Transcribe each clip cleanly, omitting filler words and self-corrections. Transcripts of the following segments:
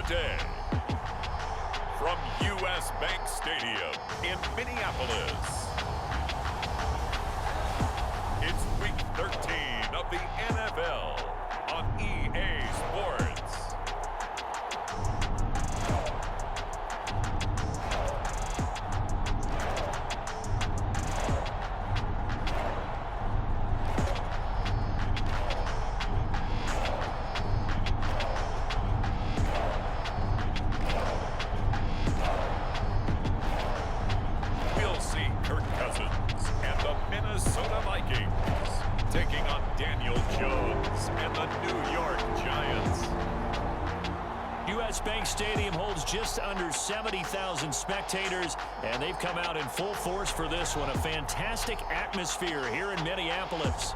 the day. From U.S. Bank Stadium in Minneapolis, it's Week 13 of the NFL on EA Sports. We'll see Kirk Cousins and the Minnesota Vikings taking on Daniel Jones and the New York Giants. U.S. Bank Stadium holds just under 70,000 spectators, and they've come out in full force for this one. A fantastic atmosphere here in Minneapolis.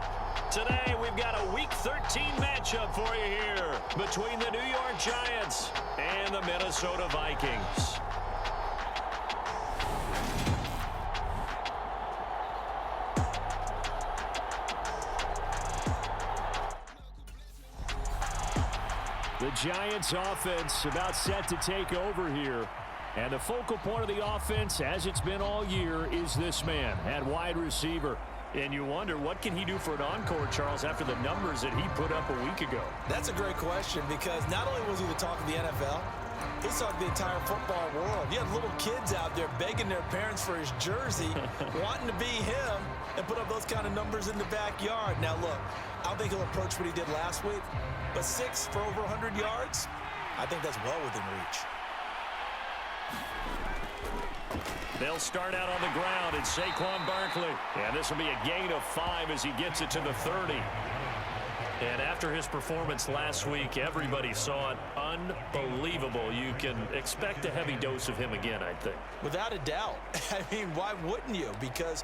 Today, we've got a Week 13 matchup for you here between the New York Giants and the Minnesota Vikings. The Giants offense about set to take over here. And the focal point of the offense, as it's been all year, is this man at wide receiver. And you wonder, what can he do for an encore, Charles, after the numbers that he put up a week ago? That's a great question, because not only was he the talk of the NFL, he's talked the entire football world. You have little kids out there begging their parents for his jersey, wanting to be him, and put up those kind of numbers in the backyard. Now, look, I don't think he'll approach what he did last week, but 6 for over 100 yards, I think that's well within reach. They'll start out on the ground. It's Saquon Barkley. And this will be a gain of 5 as he gets it to the 30. And after his performance last week, everybody saw it. Unbelievable. You can expect a heavy dose of him again, I think. Without a doubt. I mean, why wouldn't you? Because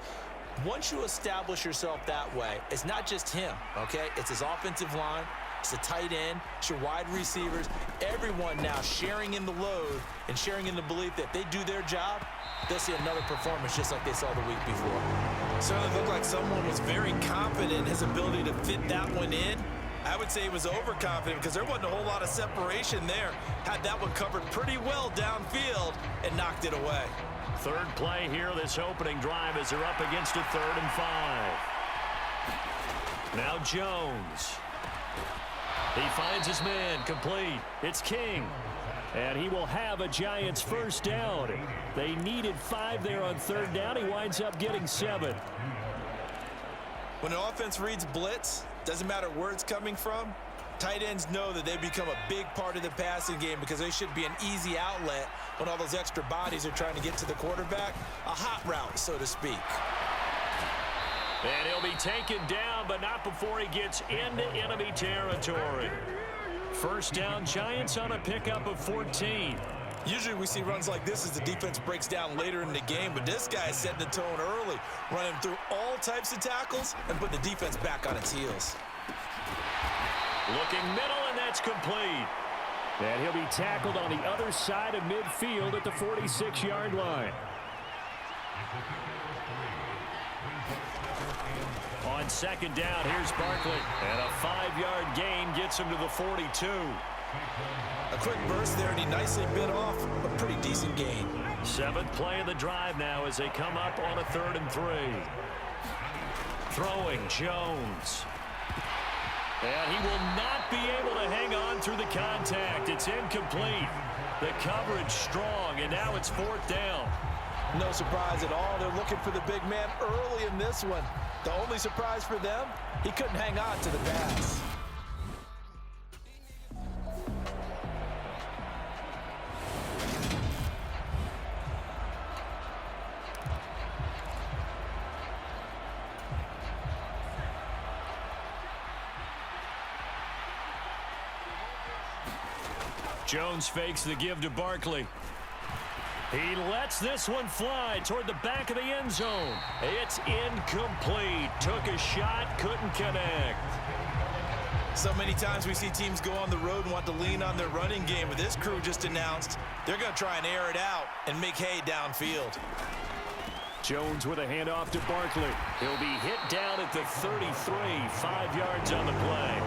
once you establish yourself that way, it's not just him, okay? It's his offensive line. It's the tight end. It's your wide receivers. Everyone now sharing in the load and sharing in the belief that they do their job, they'll see another performance just like they saw the week before. Certainly looked like someone was very confident in his ability to fit that one in. I would say he was overconfident because there wasn't a whole lot of separation there. Had that one covered pretty well downfield and knocked it away. Third play here, this opening drive, as they're up against a 3rd and 5. Now Jones. He finds his man, complete. It's King. And he will have a Giants first down. They needed 5 there on 3rd down. He winds up getting 7. When an offense reads blitz, doesn't matter where it's coming from, tight ends know that they become a big part of the passing game because they should be an easy outlet when all those extra bodies are trying to get to the quarterback. A hot route, so to speak. And he'll be taken down, but not before he gets into enemy territory. First down, Giants on a pickup of 14. Usually we see runs like this as the defense breaks down later in the game, but this guy is setting the tone early, running through all types of tackles and putting the defense back on its heels. Looking middle, and that's complete. And he'll be tackled on the other side of midfield at the 46-yard line. On 2nd down, here's Barkley. And a 5-yard gain gets him to the 42. A quick burst there, and he nicely bit off a pretty decent gain. 7th play of the drive now as they come up on a 3rd and 3. Throwing Jones. And he will not be able to hang on through the contact. It's incomplete. The coverage strong, and now it's 4th down. No surprise at all. They're looking for the big man early in this one. The only surprise for them, he couldn't hang on to the pass. Jones fakes the give to Barkley. He lets this one fly toward the back of the end zone. It's incomplete. Took a shot, couldn't connect. So many times we see teams go on the road and want to lean on their running game, but this crew just announced they're going to try and air it out and make hay downfield. Jones with a handoff to Barkley. He'll be hit down at the 33, 5 yards on the play.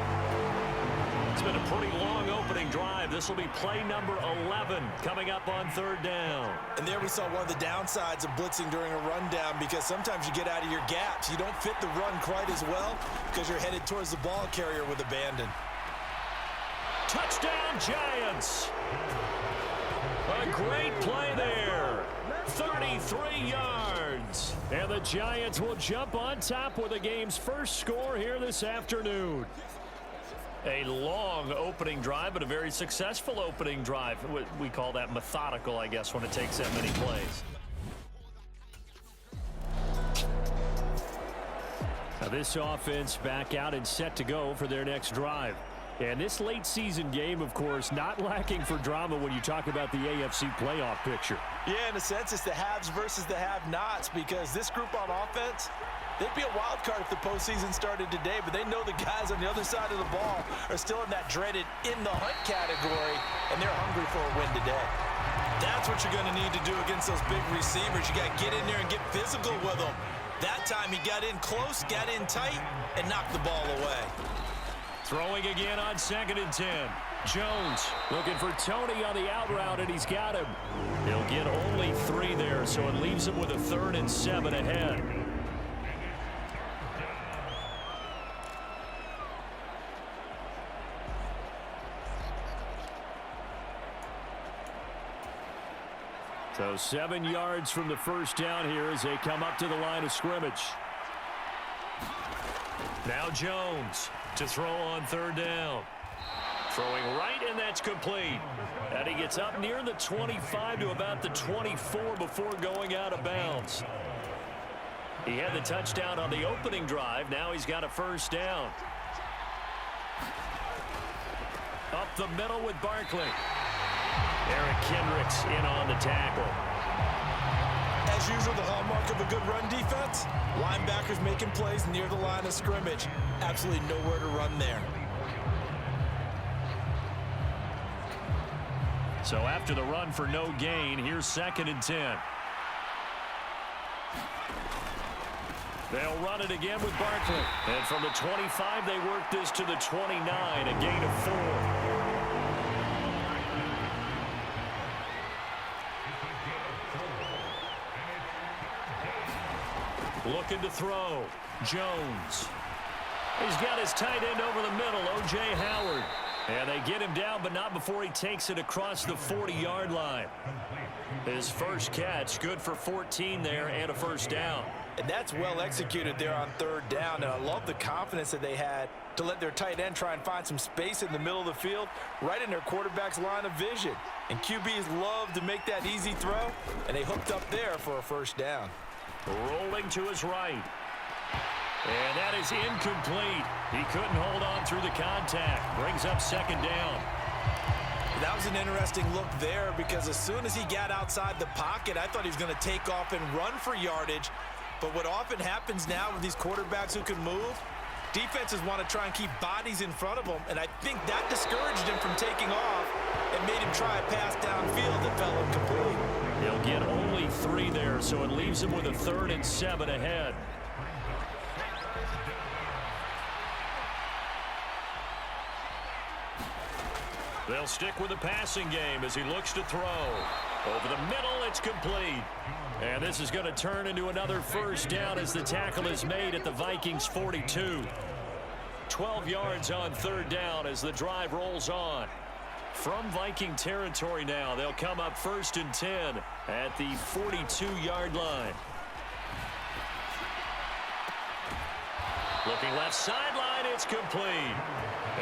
It's been a pretty long opening drive. This will be play number 11 coming up on third down. And there we saw one of the downsides of blitzing during a rundown, because sometimes you get out of your gaps. You don't fit the run quite as well because you're headed towards the ball carrier with abandon. Touchdown, Giants. A great play there. 33 yards. And the Giants will jump on top with the game's first score here this afternoon. A long opening drive, but a very successful opening drive. We call that methodical, I guess, when it takes that many plays. Now this offense back out and set to go for their next drive. And this late season game, of course, not lacking for drama when you talk about the AFC playoff picture. Yeah, in a sense, it's the haves versus the have-nots, because this group on offense, they'd be a wild card if the postseason started today, but they know the guys on the other side of the ball are still in that dreaded in-the-hunt category, and they're hungry for a win today. That's what you're going to need to do against those big receivers. You got to get in there and get physical with them. That time he got in close, got in tight, and knocked the ball away. Throwing again on 2nd and 10. Jones looking for Tony on the out route, and he's got him. He'll get only 3 there, so it leaves him with a 3rd and 7 ahead. So 7 yards from the first down here as they come up to the line of scrimmage. Now Jones to throw on 3rd down. Throwing right, and that's complete. And he gets up near the 25 to about the 24 before going out of bounds. He had the touchdown on the opening drive. Now he's got a first down. Up the middle with Barkley. Eric Kendricks in on the tackle. As usual, the hallmark of a good run defense, linebackers making plays near the line of scrimmage. Absolutely nowhere to run there. So after the run for no gain, here's 2nd and 10. They'll run it again with Barkley. And from the 25, they work this to the 29, a gain of 4. Looking to throw. Jones. He's got his tight end over the middle, O.J. Howard. And they get him down, but not before he takes it across the 40-yard line. His first catch, good for 14 there and a first down. And that's well executed there on 3rd down. And I love the confidence that they had to let their tight end try and find some space in the middle of the field, right in their quarterback's line of vision. And QBs love to make that easy throw, and they hooked up there for a first down. Rolling to his right. And that is incomplete. He couldn't hold on through the contact. Brings up 2nd down. That was an interesting look there, because as soon as he got outside the pocket, I thought he was going to take off and run for yardage. But what often happens now with these quarterbacks who can move, defenses want to try and keep bodies in front of them, and I think that discouraged him from taking off and made him try a pass downfield that fell incomplete. He'll get only 3 there, so it leaves him with a 3rd and 7 ahead. They'll stick with the passing game as he looks to throw. Over the middle, it's complete. And this is going to turn into another first down as the tackle is made at the Vikings 42. 12 yards on 3rd down as the drive rolls on. From Viking territory now, they'll come up 1st and 10 at the 42-yard line. Looking left sideline, it's complete.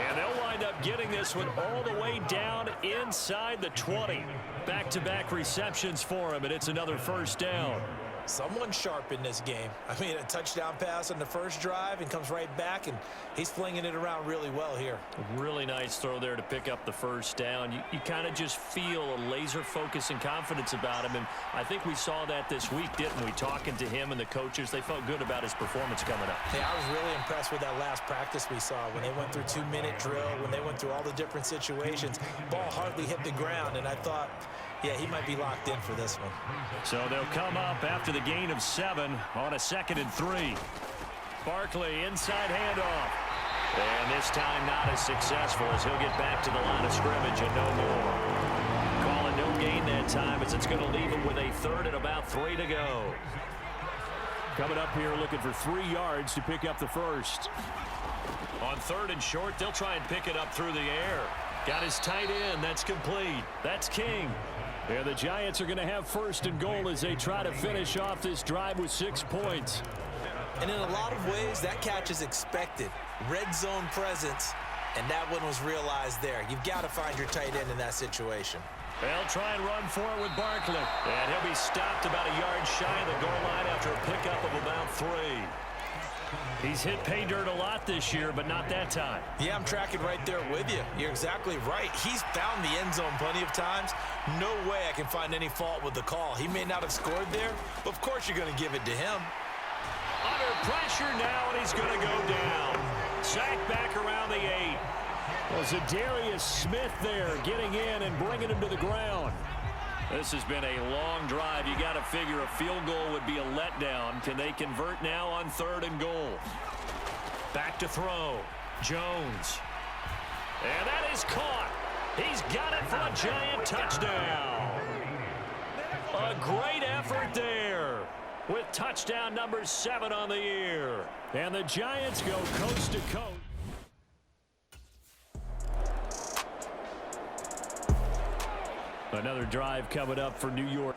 And they'll wind up getting this one all the way down inside the 20. Back-to-back receptions for him, and it's another first down. Someone sharp in this game. I mean, a touchdown pass on the first drive and comes right back, and he's flinging it around really well here. A really nice throw there to pick up the first down. You kind of just feel a laser focus and confidence about him, and I think we saw that this week, didn't we? Talking to him and the coaches, they felt good about his performance coming up. Hey, I was really impressed with that last practice we saw when they went through 2-minute drill, when they went through all the different situations. Ball hardly hit the ground, and I thought, yeah, he might be locked in for this one. So they'll come up after the gain of 7 on a 2nd and 3. Barkley inside handoff. And this time not as successful as he'll get back to the line of scrimmage and no more. Calling no gain that time as it's going to leave him with a third and about 3 to go. Coming up here looking for 3 yards to pick up the first. On 3rd and short, they'll try and pick it up through the air. Got his tight end. That's complete. That's King. Yeah, the Giants are going to have 1st and goal as they try to finish off this drive with 6 points. And in a lot of ways, that catch is expected. Red zone presence, and that one was realized there. You've got to find your tight end in that situation. They'll try and run for it with Barkley. And he'll be stopped about a yard shy of the goal line after a pickup of about 3. He's hit pay dirt a lot this year, but not that time. Yeah, I'm tracking right there with you. You're exactly right. He's found the end zone plenty of times. No way I can find any fault with the call. He may not have scored there, but of course you're going to give it to him. Under pressure now, and he's going to go down. Sacked back around the 8. Well, Zadarius Smith there getting in and bringing him to the ground. This has been a long drive. You got to figure a field goal would be a letdown. Can they convert now on 3rd and goal? Back to throw. Jones. And that is caught. He's got it for a Giant touchdown. A great effort there with touchdown number 7 on the year. And the Giants go coast to coast. Another drive coming up for New York.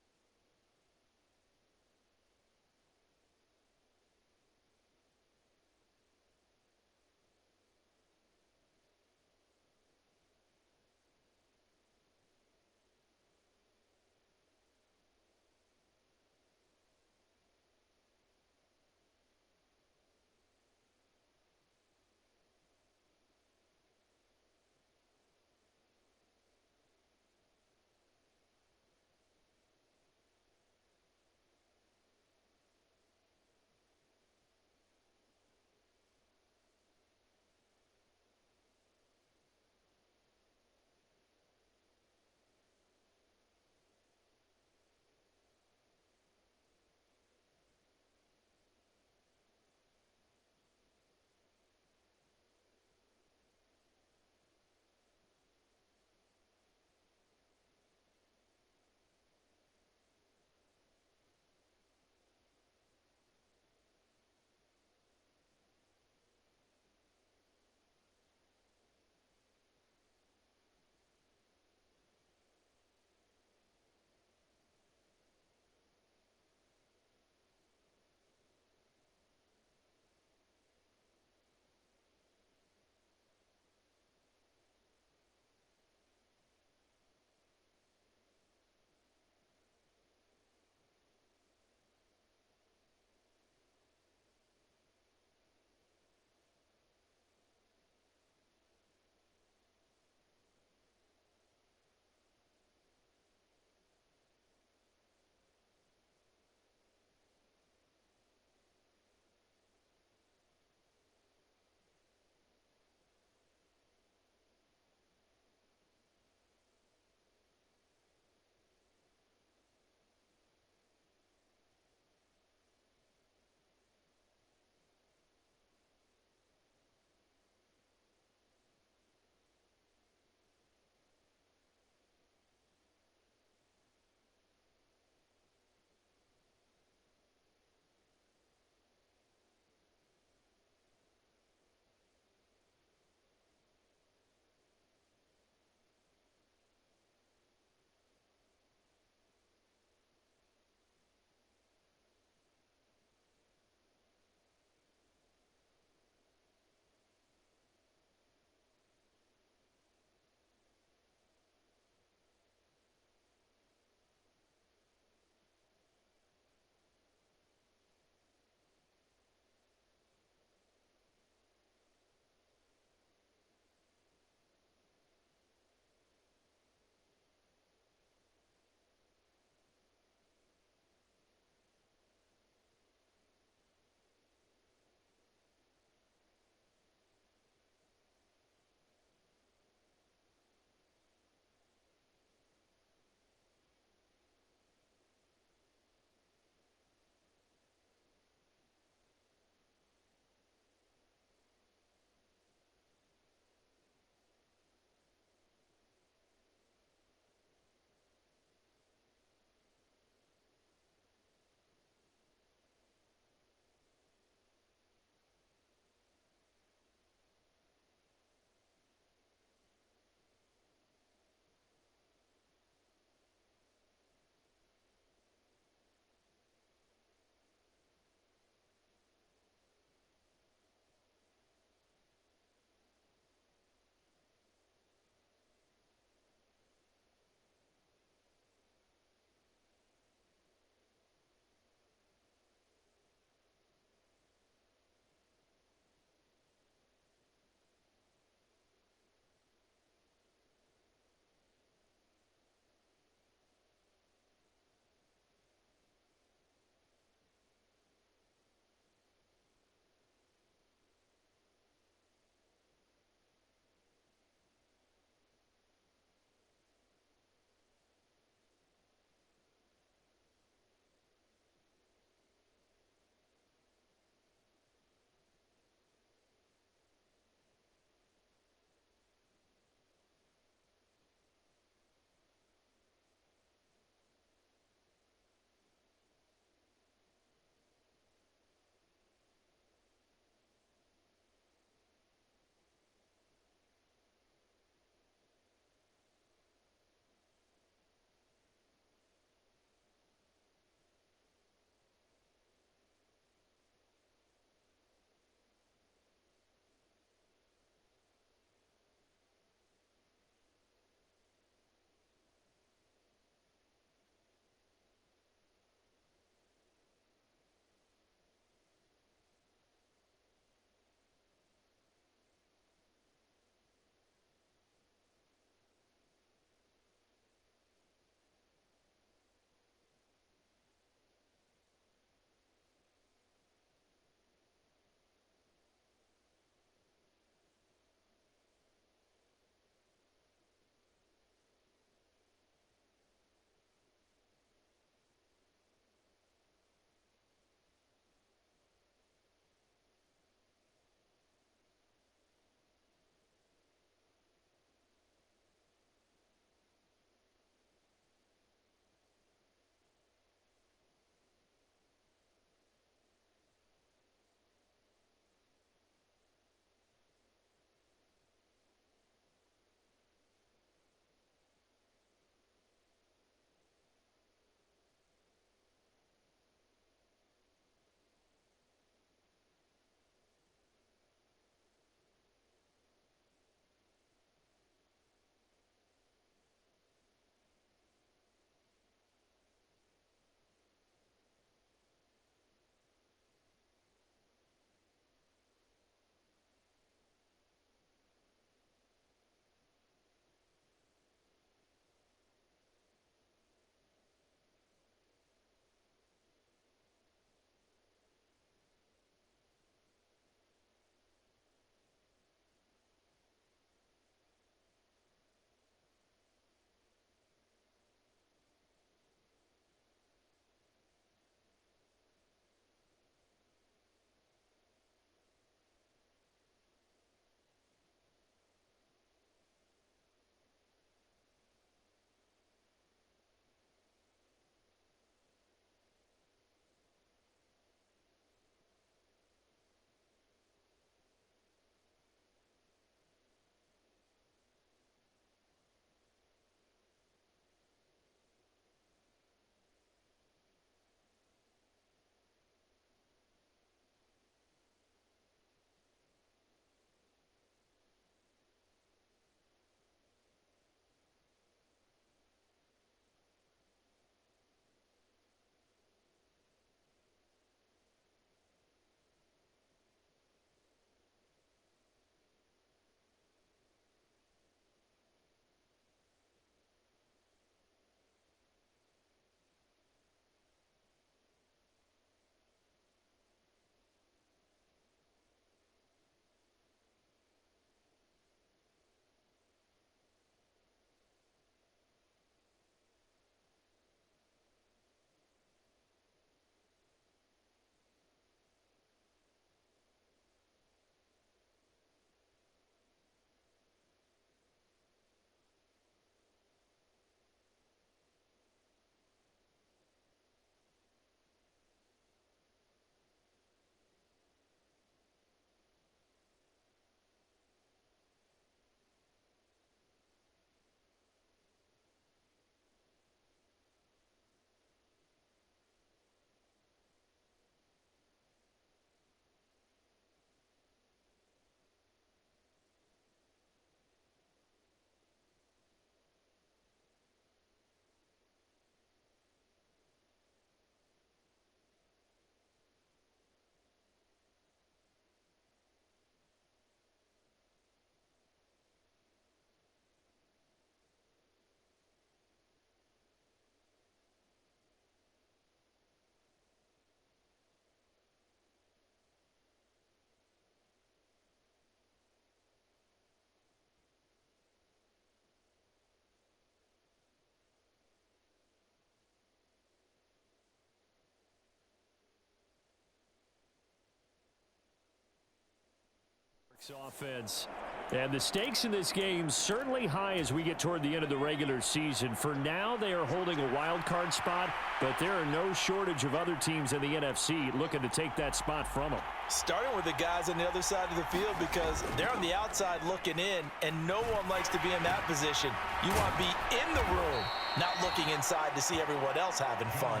Offense. And the stakes in this game certainly high as we get toward the end of the regular season. For now, they are holding a wild card spot, but there are no shortage of other teams in the NFC looking to take that spot from them. Starting with the guys on the other side of the field because they're on the outside looking in, and no one likes to be in that position. You want to be in the room, not looking inside to see everyone else having fun.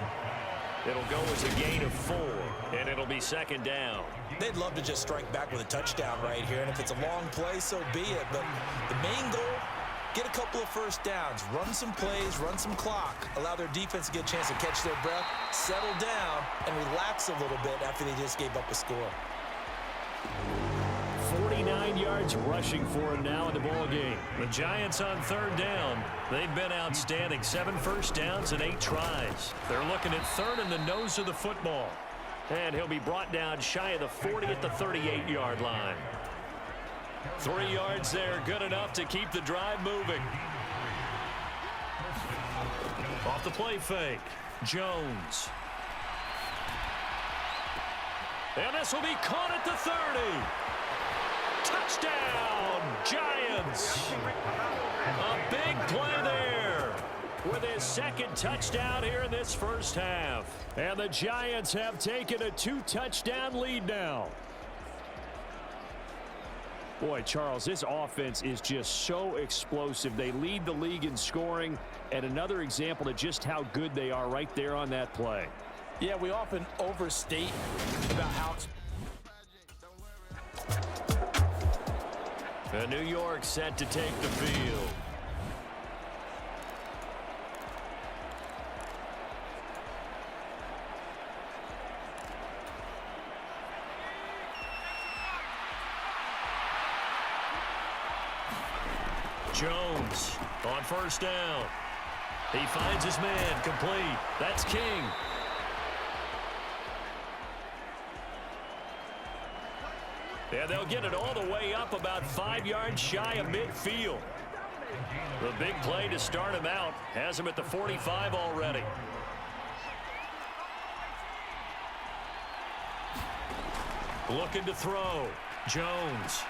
It'll go as a gain of 4, and it'll be second down. They'd love to just strike back with a touchdown right here, and if it's a long play, so be it. But the main goal, get a couple of first downs, run some plays, run some clock, allow their defense to get a chance to catch their breath, settle down, and relax a little bit after they just gave up a score. 49 yards rushing for him now in the ball game. The Giants on third down. They've been outstanding. 7 first downs and 8 tries. They're looking at third in the nose of the football. And he'll be brought down shy of the 40 at the 38-yard line. 3 yards there, good enough to keep the drive moving. Off the play fake, Jones. And this will be caught at the 30. Touchdown, Giants. A big play there with his second touchdown here in this first half. And the Giants have taken a 2-touchdown lead now. Boy, Charles, this offense is just so explosive. They lead the league in scoring, and another example of just how good they are right there on that play. Yeah, we often overstate about how... And New York set to take the field. Jones on first down. He finds his man complete. That's King. And they'll get it all the way up about 5 yards shy of midfield. The big play to start him out has him at the 45 already. Looking to throw. Jones.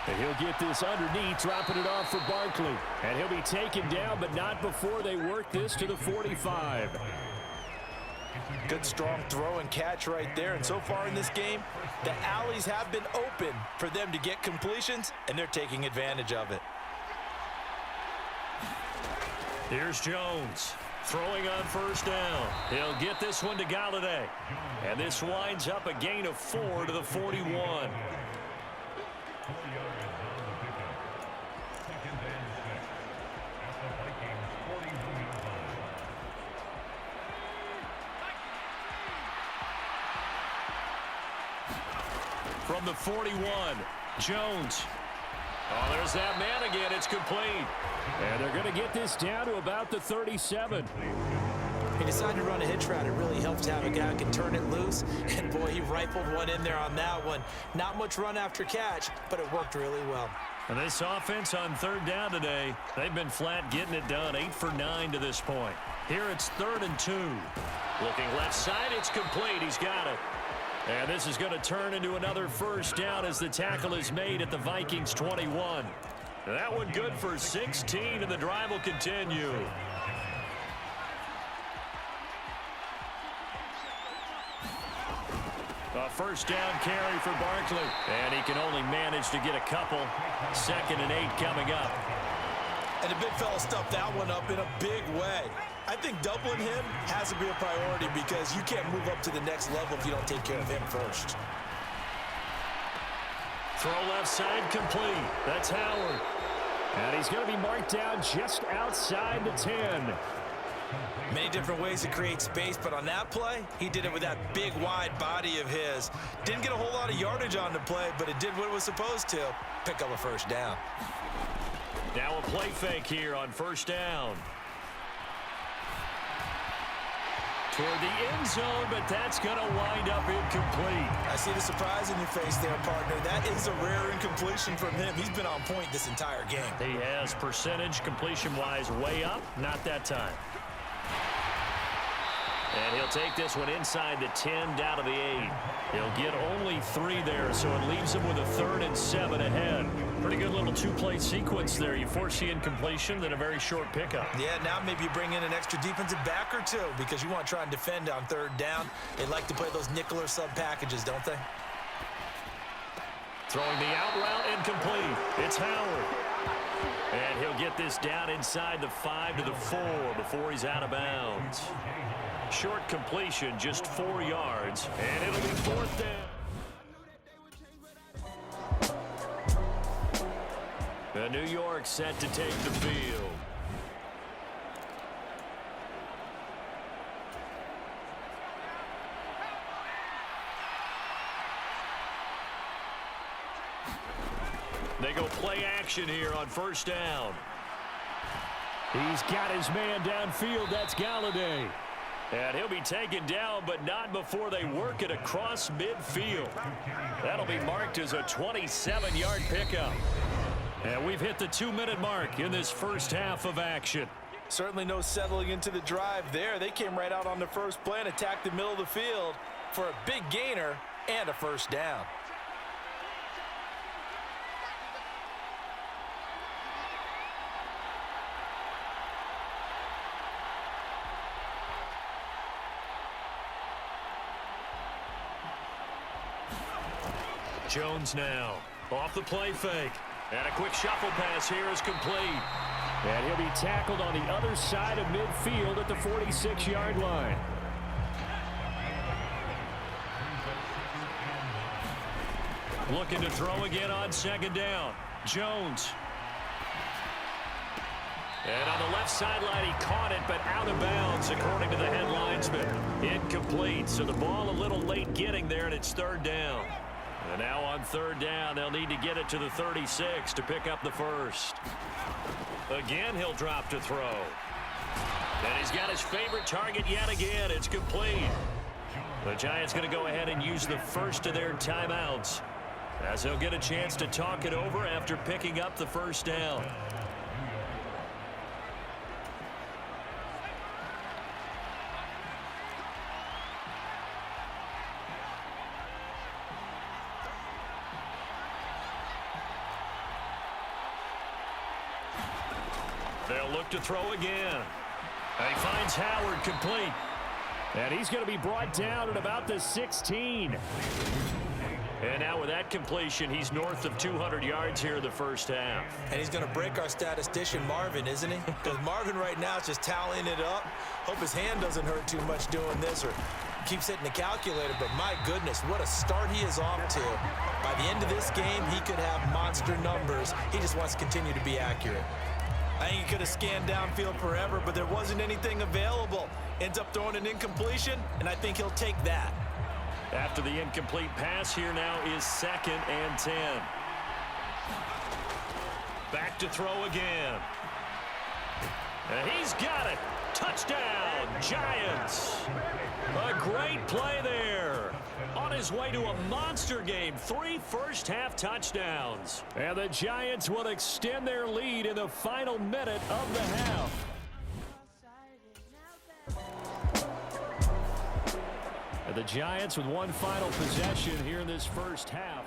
And he'll get this underneath, dropping it off for Barkley. And he'll be taken down, but not before they work this to the 45. Good, strong throw and catch right there. And so far in this game, the alleys have been open for them to get completions, and they're taking advantage of it. Here's Jones throwing on first down. He'll get this one to Galladay. And this winds up a gain of 4 to the 41. From the 41, Jones. Oh, there's that man again. It's complete. And they're going to get this down to about the 37. He decided to run a hitch route. It really helps to have a guy who can turn it loose. And, boy, he rifled one in there on that one. Not much run after catch, but it worked really well. And this offense on third down today, they've been flat getting it done. 8 for 9 to this point. Here it's 3rd and 2. Looking left side, it's complete. He's got it. And this is going to turn into another first down as the tackle is made at the Vikings 21. That one good for 16, and the drive will continue. A first down carry for Barkley. And he can only manage to get a couple. 2nd and 8 coming up. And the big fella stuffed that one up in a big way. I think doubling him has to be a priority because you can't move up to the next level if you don't take care of him first. Throw left side complete. That's Howard. And he's going to be marked down just outside the 10. Many different ways to create space, but on that play, he did it with that big, wide body of his. Didn't get a whole lot of yardage on the play, but it did what it was supposed to. Pick up a first down. Now a play fake here on first down. Toward the end zone, but that's going to wind up incomplete. I see the surprise in your face there, partner. That is a rare incompletion from him. He's been on point this entire game. He has percentage completion-wise way up. Not that time. And he'll take this one inside the 10, down to the 8. He'll get only 3 there, so it leaves him with a 3rd and 7 ahead. Pretty good little 2-play sequence there. You force the incompletion, then a very short pickup. Yeah, now maybe you bring in an extra defensive back or 2 because you want to try and defend on 3rd down. They like to play those nickel or sub packages, don't they? Throwing the out route, incomplete. It's Howard. And he'll get this down inside the 5 to the 4 before he's out of bounds. Short completion, just 4 yards, and it'll be 4th down. The New York set to take the field. They go play action here on 1st down. He's got his man downfield. That's Galladay. And he'll be taken down, but not before they work it across midfield. That'll be marked as a 27-yard pickup. And we've hit the 2-minute mark in this first half of action. Certainly no settling into the drive there. They came right out on the first play and attacked the middle of the field for a big gainer and a 1st down. Jones now off the play fake. And a quick shuffle pass here is complete. And he'll be tackled on the other side of midfield at the 46-yard line. Looking to throw again on 2nd down. Jones. And on the left sideline, he caught it, but out of bounds, according to the head linesman. Incomplete, so the ball a little late getting there, and it's 3rd down. And now on 3rd down, they'll need to get it to the 36 to pick up the 1st. Again, he'll drop to throw. And he's got his favorite target yet again. It's complete. The Giants going to go ahead and use the first of their timeouts, as they'll get a chance to talk it over after picking up the 1st down. They'll look to throw again. And he finds Howard complete. And he's going to be brought down at about the 16. And now with that completion, he's north of 200 yards here in the first half. And he's going to break our statistician, Marvin, isn't he? Because Marvin right now is just tallying it up. Hope his hand doesn't hurt too much doing this or keeps hitting the calculator. But my goodness, what a start he is off to. By the end of this game, he could have monster numbers. He just wants to continue to be accurate. I think he could have scanned downfield forever, but there wasn't anything available. Ends up throwing an incompletion, and I think he'll take that. After the incomplete pass, here now is 2nd and 10. Back to throw again. And he's got it. Touchdown, Giants. A great play there. On his way to a monster game, 3 first-half touchdowns. And the Giants will extend their lead in the final minute of the half. And the Giants with one final possession here in this first half.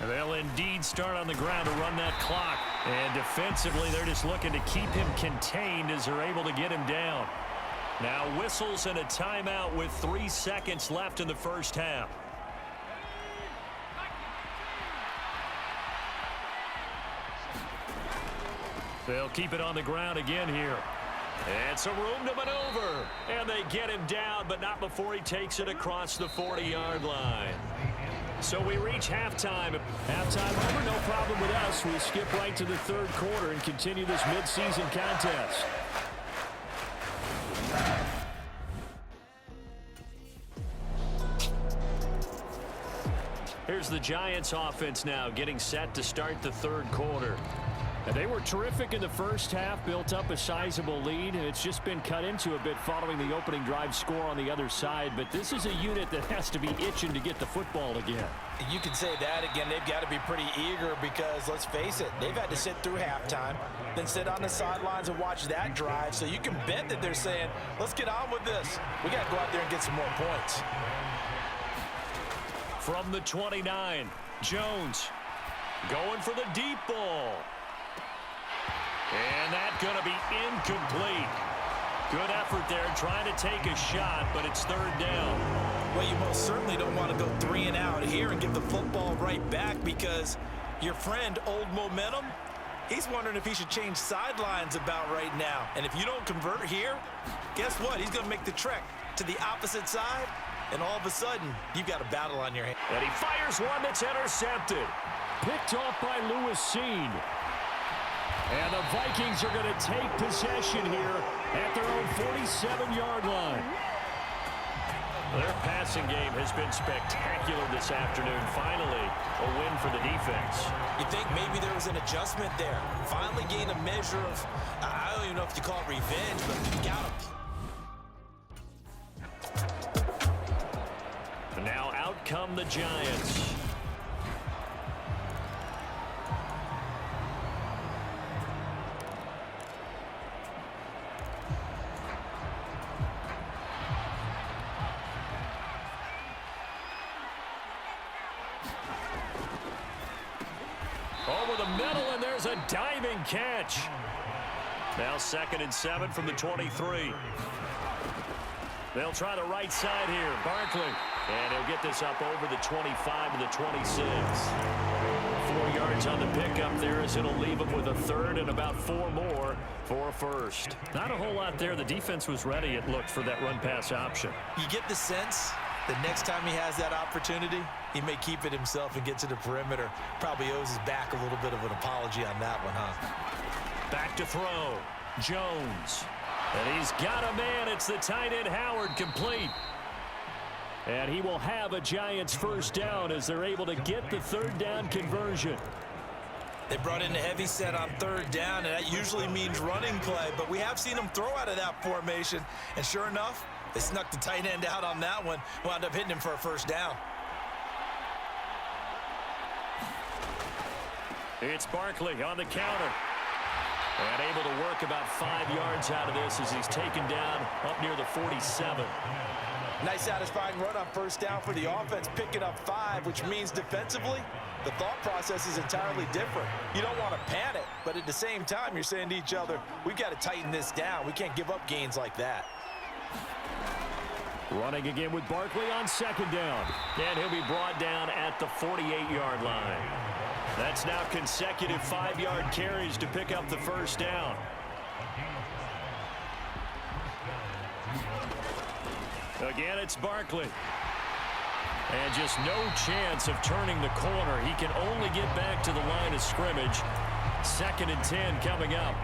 They'll indeed start on the ground to run that clock. And defensively, they're just looking to keep him contained as they're able to get him down. Now whistles and a timeout with 3 seconds left in the first half. They'll keep it on the ground again here. And some room to maneuver. And they get him down, but not before he takes it across the 40-yard line. So we reach halftime. Halftime over, no problem with us. We skip right to the third quarter and continue this midseason contest. Here's the Giants offense now getting set to start the third quarter. They were terrific in the first half, built up a sizable lead, and it's just been cut into a bit following the opening drive score on the other side. But this is a unit that has to be itching to get the football again. You can say that again. They've got to be pretty eager because, let's face it, they've had to sit through halftime, then sit on the sidelines and watch that drive. So you can bet that they're saying, let's get on with this. We got to go out there and get some more points. From the 29, Jones going for the deep ball. And that's going to be incomplete. Good effort there trying to take a shot, but it's third down. Well, you most certainly don't want to go 3 and out here and give the football right back because your friend, Old Momentum, he's wondering if he should change sidelines about right now. And if you don't convert here, guess what? He's going to make the trek to the opposite side, and all of a sudden, you've got a battle on your hands. And he fires one that's intercepted. Picked off by Lewis Cine. And the Vikings are going to take possession here at their own 47-yard line. Their passing game has been spectacular this afternoon. Finally, a win for the defense. You think maybe there was an adjustment there. Finally gained a measure of, I don't even know if you call it revenge, but got him. And now out come the Giants. Over the middle, and there's a diving catch. Now 2nd and 7 from the 23. They'll try the right side here. Barkley. And he'll get this up over the 25 to the 26. 4 yards on the pickup there as it'll leave him with a third and about 4 more for a first. Not a whole lot there. The defense was ready, it looked, for that run-pass option. You get the sense that next time he has that opportunity, he may keep it himself and get to the perimeter. Probably owes his back a little bit of an apology on that one, huh? Back to throw. Jones. And he's got a man. It's the tight end Howard, complete. And he will have a Giants first down as they're able to get the third down conversion. They brought in a heavy set on third down, and that usually means running play. But we have seen them throw out of that formation. And sure enough, they snuck the tight end out on that one. Wound up hitting him for a first down. It's Barkley on the counter. And able to work about 5 yards out of this as he's taken down up near the 47. Nice satisfying run on first down for the offense, picking up 5, which means defensively, the thought process is entirely different. You don't want to panic, but at the same time, you're saying to each other, we've got to tighten this down. We can't give up gains like that. Running again with Barkley on 2nd down. And he'll be brought down at the 48-yard line. That's now consecutive 5-yard carries to pick up the first down. Again, it's Barkley. And just no chance of turning the corner. He can only get back to the line of scrimmage. 2nd and 10 coming up.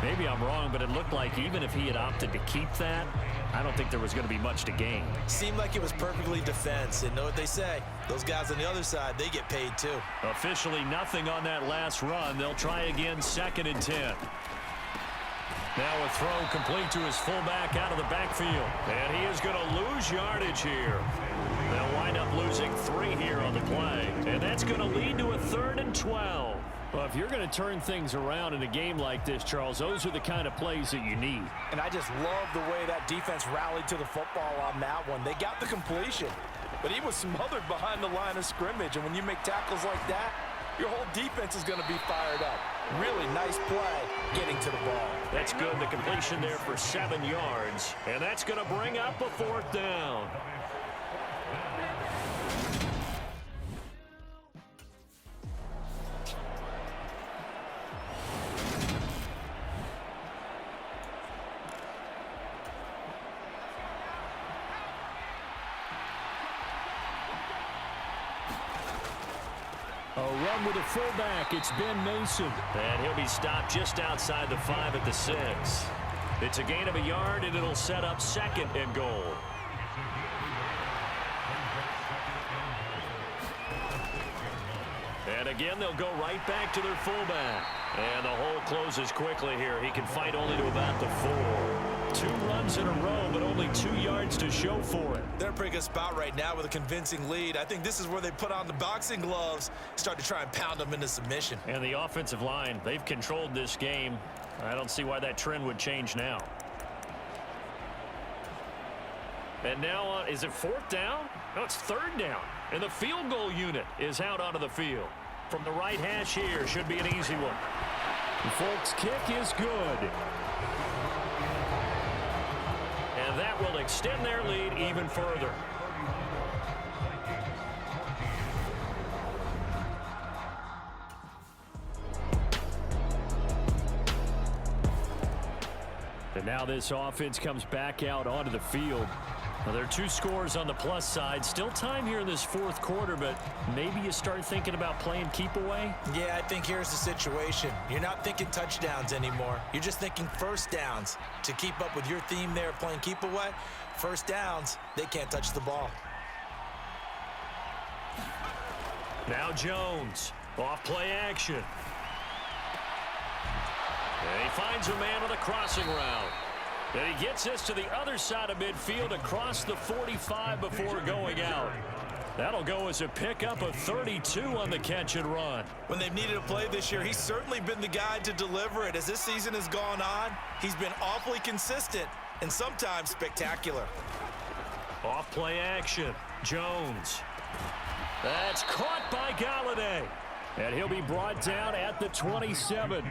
Maybe I'm wrong, but it looked like even if he had opted to keep that, I don't think there was going to be much to gain. Seemed like it was perfectly defense. And know what they say? Those guys on the other side, they get paid too. Officially nothing on that last run. They'll try again 2nd and 10. Now a throw complete to his fullback out of the backfield. And he is going to lose yardage here. They'll wind up losing 3 here on the play. And that's going to lead to a 3rd and 12. Well, if you're going to turn things around in a game like this, Charles, those are the kind of plays that you need. And I just love the way that defense rallied to the football on that one. They got the completion, but he was smothered behind the line of scrimmage. And when you make tackles like that, your whole defense is going to be fired up. Really nice play getting to the ball. That's good. The completion there for 7 yards. And that's going to bring up a 4th down. A run with a fullback. It's Ben Mason. And he'll be stopped just outside the 5 at the 6. It's a gain of a yard, and it'll set up 2nd and goal. And again, they'll go right back to their fullback. And the hole closes quickly here. He can fight only to about the 4. 2 runs in a row, but only 2 yards to show for it. They're in a pretty good spot right now with a convincing lead. I think this is where they put on the boxing gloves, start to try and pound them into submission. And the offensive line, they've controlled this game. I don't see why that trend would change now. And now, is it 4th down? No, it's 3rd down. And the field goal unit is out onto the field. From the right hash here, should be an easy one. The Folks kick is good. And that will extend their lead even further. And now this offense comes back out onto the field. Well, there are 2 scores on the plus side. Still time here in this 4th quarter, but maybe you start thinking about playing keep away? Yeah, I think here's the situation. You're not thinking touchdowns anymore. You're just thinking first downs. To keep up with your theme there, playing keep away, first downs, they can't touch the ball. Now Jones, off play action. And he finds a man on the crossing route. And he gets this to the other side of midfield across the 45 before going out. That'll go as a pickup of 32 on the catch and run. When they've needed a play this year, he's certainly been the guy to deliver it. As this season has gone on, he's been awfully consistent and sometimes spectacular. Off play action. Jones. That's caught by Galladay. And he'll be brought down at the 27.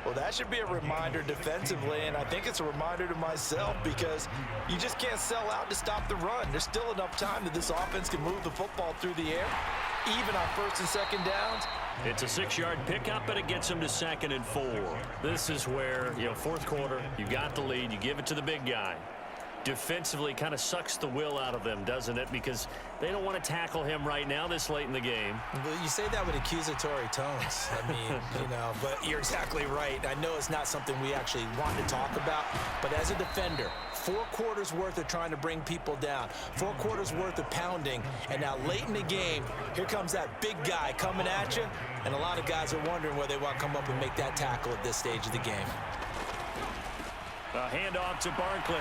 Well, that should be a reminder defensively, and I think it's a reminder to myself because you just can't sell out to stop the run. There's still enough time that this offense can move the football through the air, even on 1st and 2nd downs. It's a 6-yard pickup, and it gets them to 2nd and 4. This is where, 4th quarter, you got the lead, you give it to the big guy. Defensively kind of sucks the will out of them, doesn't it? Because they don't want to tackle him right now this late in the game. Well, you say that with accusatory tones. I mean, but you're exactly right. I know it's not something we actually want to talk about, but as a defender, 4 quarters worth of trying to bring people down, 4 quarters worth of pounding, and now late in the game, here comes that big guy coming at you, and a lot of guys are wondering whether they want to come up and make that tackle at this stage of the game. A handoff to Barkley.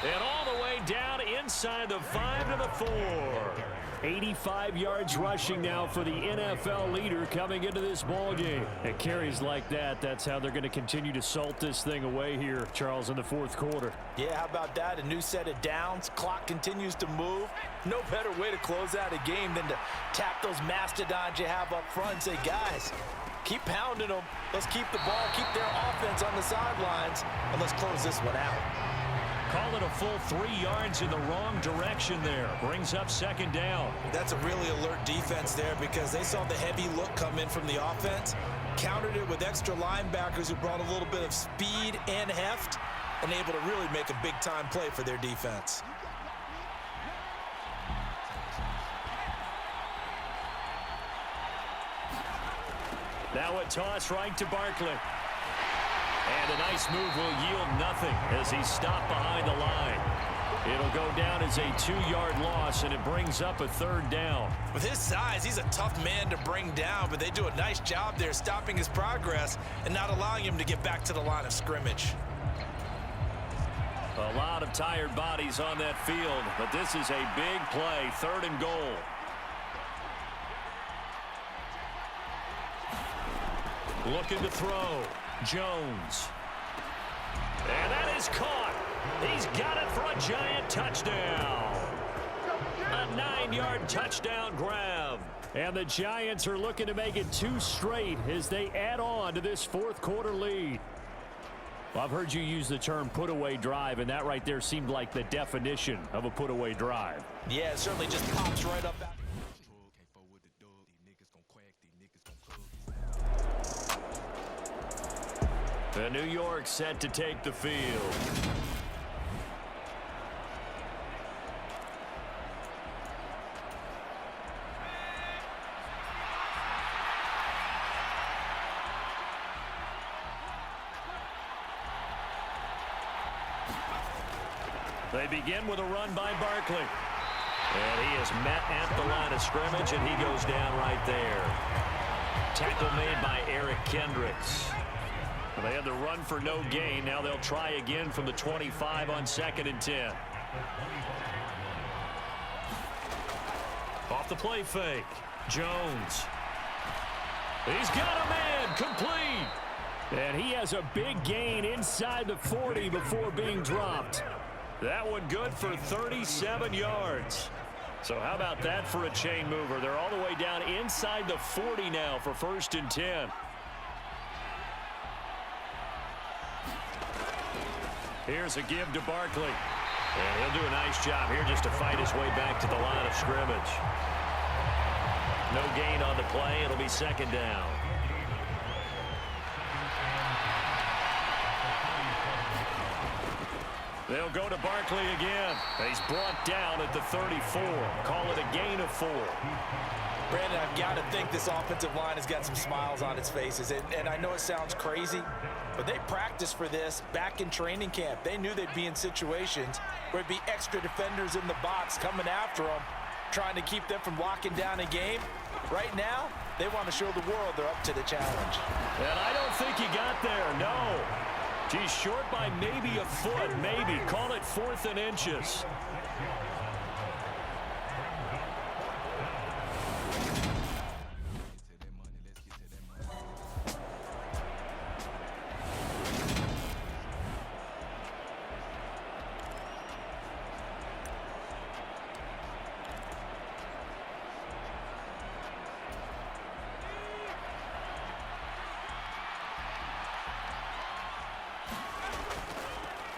And all the way down inside the 5 to the 4. 85 yards rushing now for the NFL leader coming into this ball game. It carries like that. That's how they're going to continue to salt this thing away here, Charles, in the 4th quarter. Yeah, how about that? A new set of downs. Clock continues to move. No better way to close out a game than to tap those mastodons you have up front and say, guys, keep pounding them. Let's keep the ball, keep their offense on the sidelines, and let's close this one out. Call it a full 3 yards in the wrong direction there. Brings up 2nd down. That's a really alert defense there because they saw the heavy look come in from the offense, countered it with extra linebackers who brought a little bit of speed and heft, and able to really make a big-time play for their defense. Now a toss right to Barkley. And a nice move will yield nothing as he's stopped behind the line. It'll go down as a 2-yard loss, and it brings up a 3rd down. With his size, he's a tough man to bring down, but they do a nice job there stopping his progress and not allowing him to get back to the line of scrimmage. A lot of tired bodies on that field, but this is a big play, 3rd and goal. Looking to throw. Jones. And that is caught. He's got it for a giant touchdown. A 9-yard touchdown grab. And the Giants are looking to make it 2 straight as they add on to this 4th quarter lead. Well, I've heard you use the term put-away drive, and that right there seemed like the definition of a put-away drive. Yeah, it certainly just pops right up. The New York set to take the field. They begin with a run by Barkley. And he is met at the line of scrimmage, and he goes down right there. tackle made by Eric Kendricks. Well, they had the run for no gain. Now they'll try again from the 25 on 2nd and 10. Off the play fake. Jones. He's got a man. Complete. And he has a big gain inside the 40 before being dropped. That one good for 37 yards. So how about that for a chain mover? They're all the way down inside the 40 now for 1st and 10. Here's a give to Barkley. And he'll do a nice job here just to fight his way back to the line of scrimmage. No gain on the play. It'll be 2nd down. They'll go to Barkley again. He's brought down at the 34. Call it a gain of 4. Brandon, I've got to think this offensive line has got some smiles on its faces. And I know it sounds crazy, but they practiced for this back in training camp. They knew they'd be in situations where it'd be extra defenders in the box coming after them, trying to keep them from locking down a game. Right now, they want to show the world they're up to the challenge. And I don't think he got there, no. He's short by maybe a foot, maybe. Call it 4th and inches.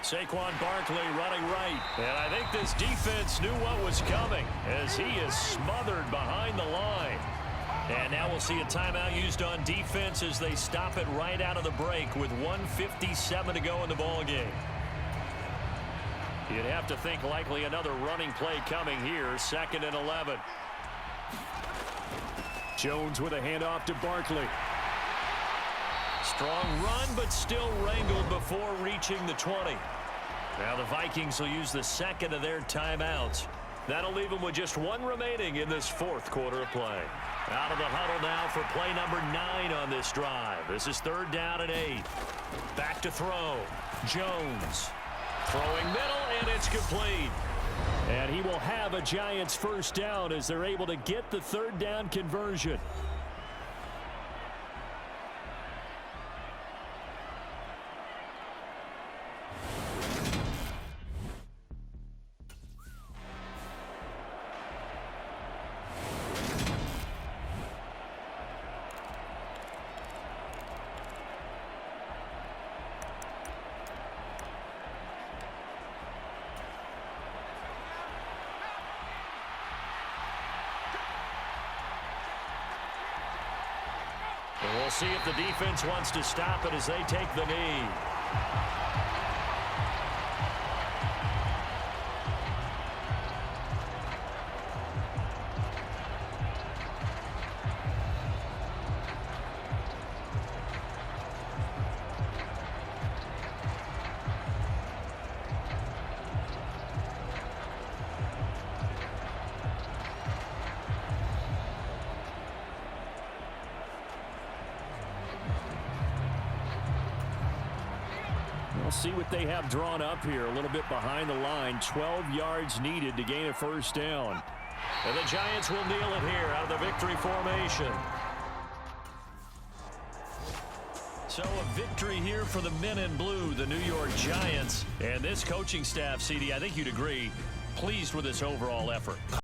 Saquon Barkley running right. And I think this defense knew what was coming as he is smothered behind the line. And now we'll see a timeout used on defense as they stop it right out of the break with 1:57 to go in the ballgame. You'd have to think likely another running play coming here. 2nd and 11. Jones with a handoff to Barkley. Strong run, but still wrangled before reaching the 20. Now the Vikings will use the 2nd of their timeouts. That'll leave them with just 1 remaining in this 4th quarter of play. Out of the huddle now for play number 9 on this drive. This is 3rd down and 8. Back to throw. Jones. Throwing middle, and it's complete. And he will have a Giants 1st down as they're able to get the 3rd down conversion. And we'll see if the defense wants to stop it as they take the knee. We'll see what they have drawn up here. A little bit behind the line. 12 yards needed to gain a 1st down. And the Giants will kneel it here out of the victory formation. So a victory here for the men in blue, the New York Giants. And this coaching staff, CD, I think you'd agree, pleased with this overall effort.